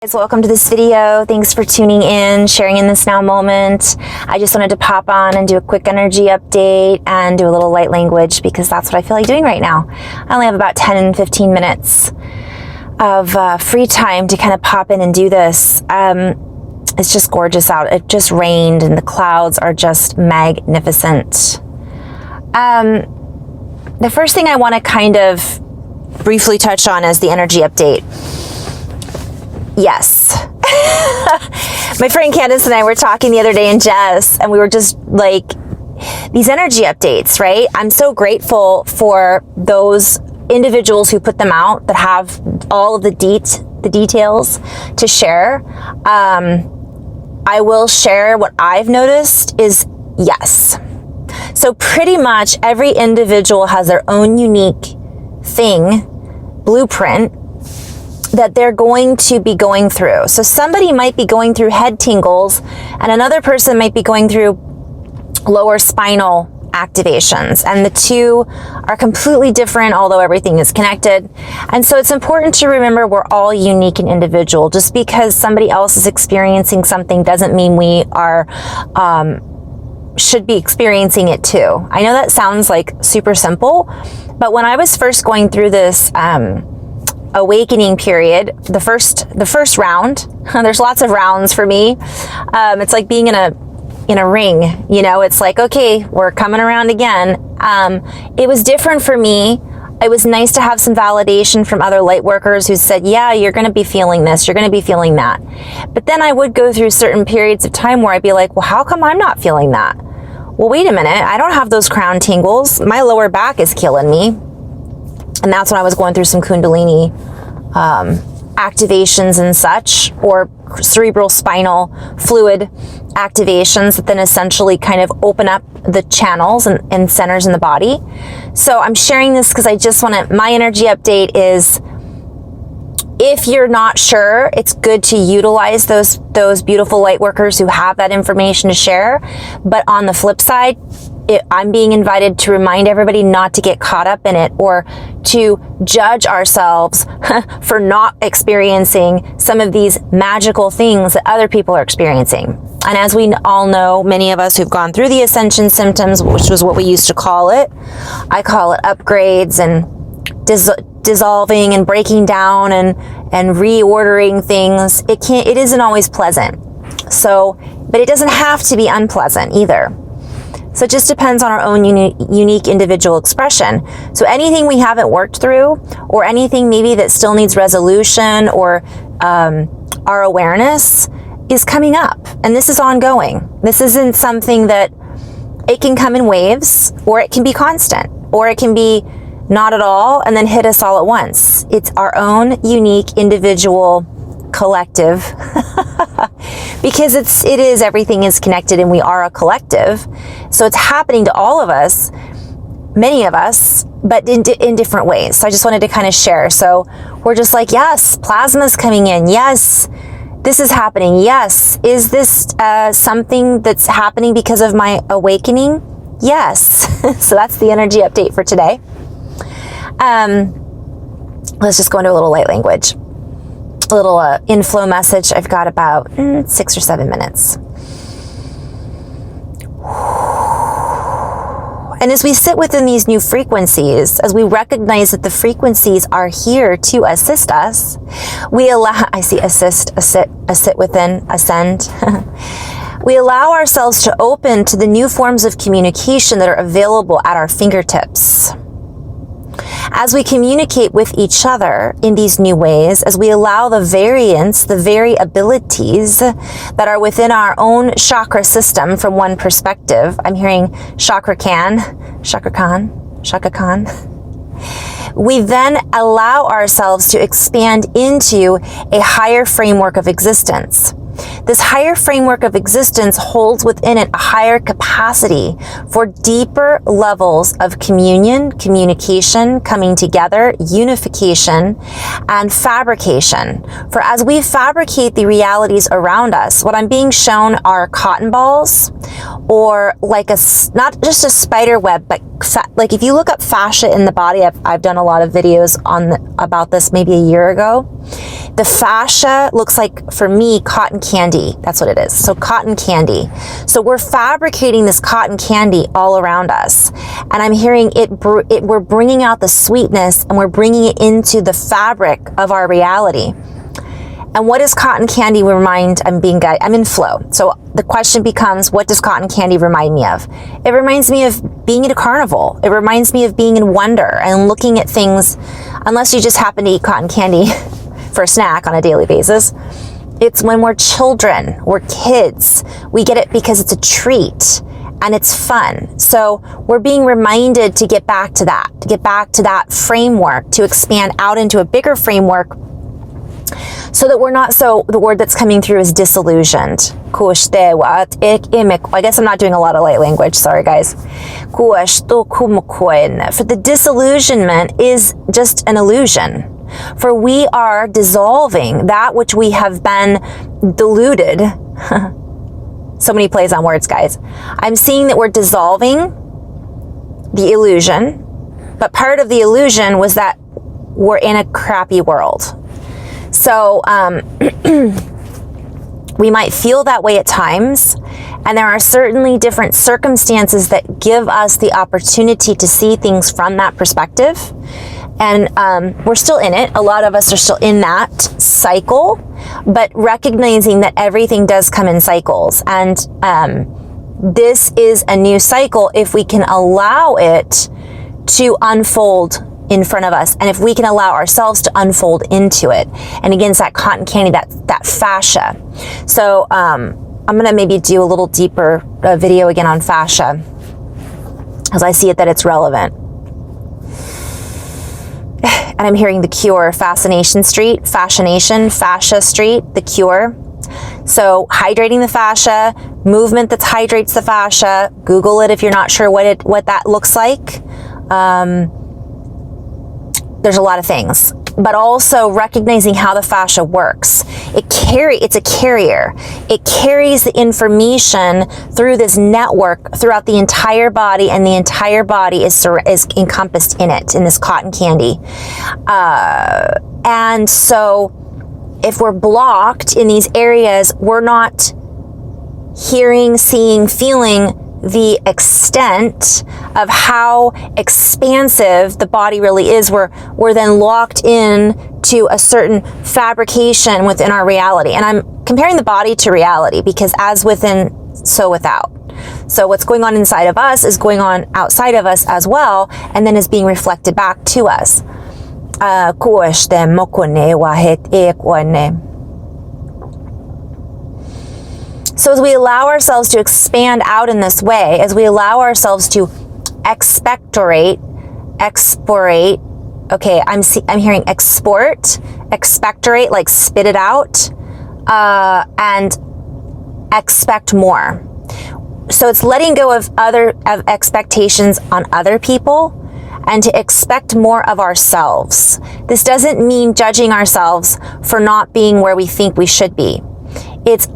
Guys, welcome to this video. Thanks for tuning in, sharing in this now moment. I just wanted to pop on and do a quick energy update and do a little light language because that's what I feel like doing right now. I only have about 10 and 15 minutes of free time to kind of pop in and do this. It's just gorgeous out. It just rained and the clouds are just magnificent. The first thing I want to kind of briefly touch on is the energy update. Yes. My friend Candace and I were talking the other day in Jess, and we were just like, these energy updates, right? I'm so grateful for those individuals who put them out that have all of the details to share. I will share what I've noticed is yes. So pretty much every individual has their own unique blueprint, that they're going to be going through. So somebody might be going through head tingles and another person might be going through lower spinal activations, and the two are completely different, although everything is connected. And so it's important to remember we're all unique and individual. Just because somebody else is experiencing something doesn't mean we are should be experiencing it too. I know that sounds like super simple, but when I was first going through this awakening period, the first round, there's lots of rounds for me. It's like being in a ring, you know, it's like, okay, we're coming around again. It was different for me. It was nice to have some validation from other light workers who said, yeah, you're going to be feeling this, you're going to be feeling that. But then I would go through certain periods of time where I'd be like, well, how come I'm not feeling that? Well, wait a minute, I don't have those crown tingles. My lower back is killing me. And that's when I was going through some Kundalini activations and such, or cerebral spinal fluid activations that then essentially kind of open up the channels and centers in the body. So I'm sharing this because I just want to, my energy update is, if you're not sure, it's good to utilize those beautiful light workers who have that information to share. But on the flip side, I'm being invited to remind everybody not to get caught up in it or to judge ourselves for not experiencing some of these magical things that other people are experiencing. And as we all know, many of us who've gone through the ascension symptoms, which was what we used to call it, I call it upgrades and dissolving and breaking down and reordering things. It isn't always pleasant. So, but it doesn't have to be unpleasant either. So it just depends on our own unique individual expression. So anything we haven't worked through, or anything maybe that still needs resolution, or our awareness is coming up. And this is ongoing. This isn't something that, it can come in waves, or it can be constant, or it can be not at all and then hit us all at once. It's our own unique individual collective because everything is connected and we are a collective. So it's happening to all of us, many of us, but in different ways. So I just wanted to kind of share. So we're just like, yes, plasma's coming in. Yes, this is happening. Yes. Is this something that's happening because of my awakening? Yes. So that's the energy update for today. Let's just go into a little light language. A little inflow message. I've got about 6 or 7 minutes. And as we sit within these new frequencies, as we recognize that the frequencies are here to assist us, we allow, I see assist, a sit within, ascend. We allow ourselves to open to the new forms of communication that are available at our fingertips. As we communicate with each other in these new ways, as we allow the variabilities that are within our own chakra system from one perspective, I'm hearing Chakra Khan. We then allow ourselves to expand into a higher framework of existence. This higher framework of existence holds within it a higher capacity for deeper levels of communion, communication, coming together, unification, and fabrication. For as we fabricate the realities around us, what I'm being shown are cotton balls, or like not just a spider web, but like if you look up fascia in the body, I've done a lot of videos about this maybe a year ago. The fascia looks like, for me, cotton candy. That's what it is. So cotton candy. So we're fabricating this cotton candy all around us. And I'm hearing we're bringing out the sweetness and we're bringing it into the fabric of our reality. And what does cotton candy remind? I'm in flow. So the question becomes, what does cotton candy remind me of? It reminds me of being at a carnival. It reminds me of being in wonder and looking at things, unless you just happen to eat cotton candy for a snack on a daily basis. It's when we're children, we're kids. We get it because it's a treat and it's fun. So we're being reminded to get back to that framework, to expand out into a bigger framework, so that we're not the word that's coming through is disillusioned. I guess I'm not doing a lot of light language, sorry guys. For the disillusionment is just an illusion. For we are dissolving that which we have been deluded. So many plays on words, guys. I'm seeing that we're dissolving the illusion, but part of the illusion was that we're in a crappy world. So we might feel that way at times, and there are certainly different circumstances that give us the opportunity to see things from that perspective. And we're still in it. A lot of us are still in that cycle, but recognizing that everything does come in cycles. And this is a new cycle if we can allow it to unfold in front of us, and if we can allow ourselves to unfold into it. And again, it's that cotton candy, that fascia. So I'm gonna maybe do a little deeper video again on fascia, as I see it that it's relevant. And I'm hearing the Cure, Fascination Street, Fascia Street, the Cure. So hydrating the fascia, movement that hydrates the fascia. Google it if you're not sure what that looks like. There's a lot of things, but also recognizing how the fascia works. It's a carrier. It carries the information through this network throughout the entire body, and the entire body is encompassed in it, in this cotton candy. And so if we're blocked in these areas, we're not hearing, seeing, feeling the extent of how expansive the body really is. We're then locked in to a certain fabrication within our reality. And I'm comparing the body to reality, because as within, so without. So what's going on inside of us is going on outside of us as well, and then is being reflected back to us. So as we allow ourselves to expand out in this way, as we allow ourselves to expectorate, okay, I'm hearing expectorate, like spit it out, and expect more. So it's letting go of expectations on other people, and to expect more of ourselves. This doesn't mean judging ourselves for not being where we think we should be. It's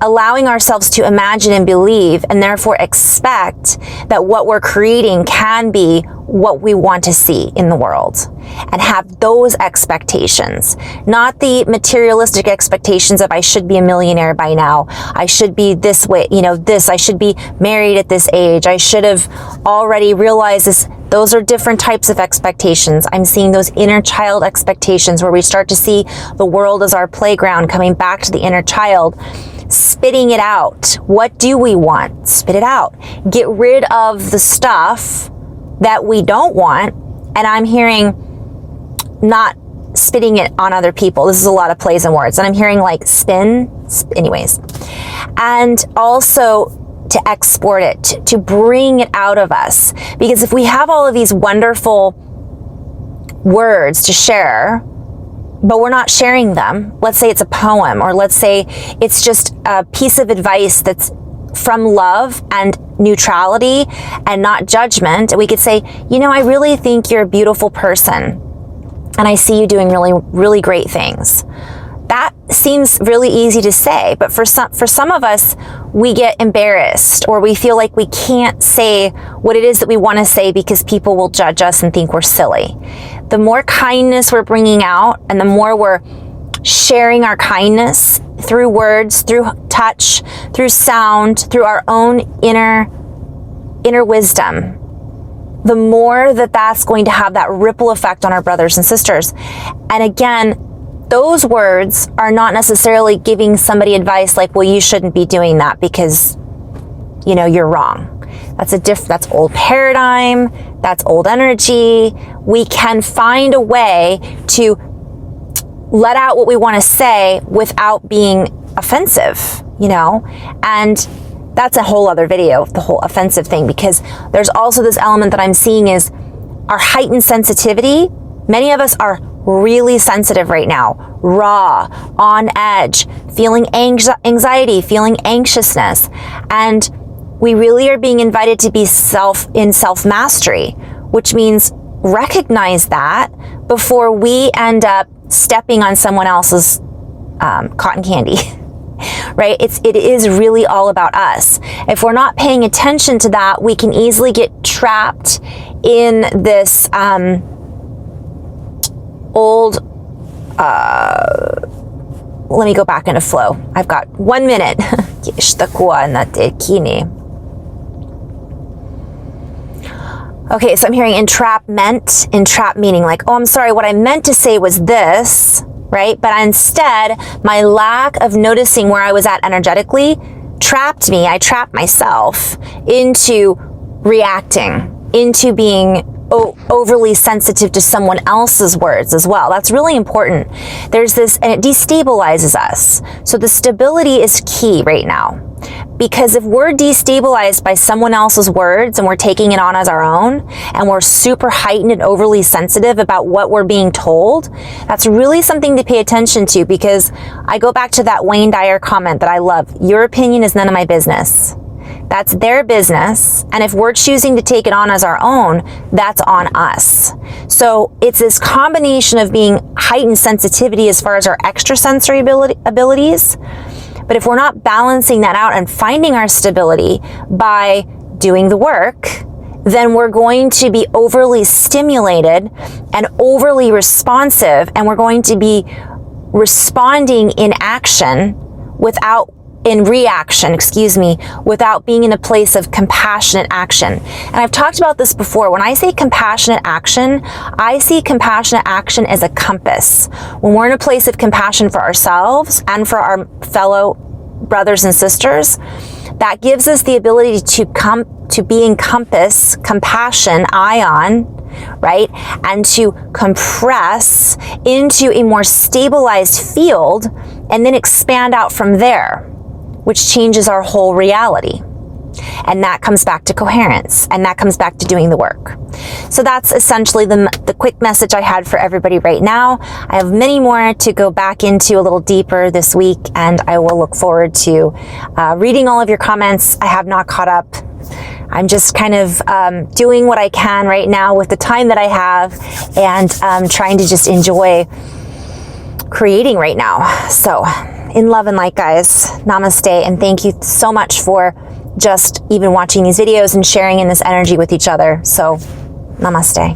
allowing ourselves to imagine and believe, and therefore expect that what we're creating can be what we want to see in the world, and have those expectations, not the materialistic expectations of I should be a millionaire by now, I should be this way, I should be married at this age, I should have already realized this. Those are different types of expectations. I'm seeing those inner child expectations, where we start to see the world as our playground, coming back to the inner child, spitting it out. What do we want? Spit it out. Get rid of the stuff that we don't want. And I'm hearing not spitting it on other people. This is a lot of plays and words. And I'm hearing like anyways. And also to export it, to bring it out of us. Because if we have all of these wonderful words to share, but we're not sharing them, let's say it's a poem, or let's say it's just a piece of advice that's from love and neutrality and not judgment, we could say, I really think you're a beautiful person, and I see you doing really, really great things. That seems really easy to say, but for some of us, we get embarrassed, or we feel like we can't say what it is that we want to say because people will judge us and think we're silly. The more kindness we're bringing out, and the more we're sharing our kindness through words, through touch, through sound, through our own inner wisdom, the more that that's going to have that ripple effect on our brothers and sisters. And again, those words are not necessarily giving somebody advice like, well, you shouldn't be doing that because, you know, you're wrong. That's old paradigm. That's old energy. We can find a way to let out what we want to say without being offensive, you know? And that's a whole other video, the whole offensive thing, because there's also this element that I'm seeing is our heightened sensitivity. Many of us are really sensitive right now, raw, on edge, feeling anxiety, feeling anxiousness. And we really are being invited to be self-mastery, which means recognize that before we end up stepping on someone else's cotton candy, right? It is really all about us. If we're not paying attention to that, we can easily get trapped in this old, let me go back into flow. I've got 1 minute. Okay, so I'm hearing entrapment, entrap meaning like, oh, I'm sorry, what I meant to say was this, right? But instead, my lack of noticing where I was at energetically trapped me. I trapped myself into reacting, into being overly sensitive to someone else's words as well. That's really important. There's this, and it destabilizes us. So the stability is key right now. Because if we're destabilized by someone else's words and we're taking it on as our own, and we're super heightened and overly sensitive about what we're being told, that's really something to pay attention to, because I go back to that Wayne Dyer comment that I love. Your opinion is none of my business. That's their business. And if we're choosing to take it on as our own, that's on us. So it's this combination of being heightened sensitivity as far as our extrasensory abilities. But if we're not balancing that out and finding our stability by doing the work, then we're going to be overly stimulated and overly responsive, and we're going to be responding in reaction, without being in a place of compassionate action. And I've talked about this before. When I say compassionate action, I see compassionate action as a compass. When we're in a place of compassion for ourselves and for our fellow brothers and sisters, that gives us the ability to be in compass, compassion, ion, right? And to compress into a more stabilized field and then expand out from there, which changes our whole reality. And that comes back to coherence, and that comes back to doing the work. So that's essentially the quick message I had for everybody right now. I have many more to go back into a little deeper this week, and I will look forward to reading all of your comments. I have not caught up. I'm just kind of doing what I can right now with the time that I have, and trying to just enjoy creating right now. So in love and light, guys. Namaste, and thank you so much for just even watching these videos and sharing in this energy with each other. So namaste.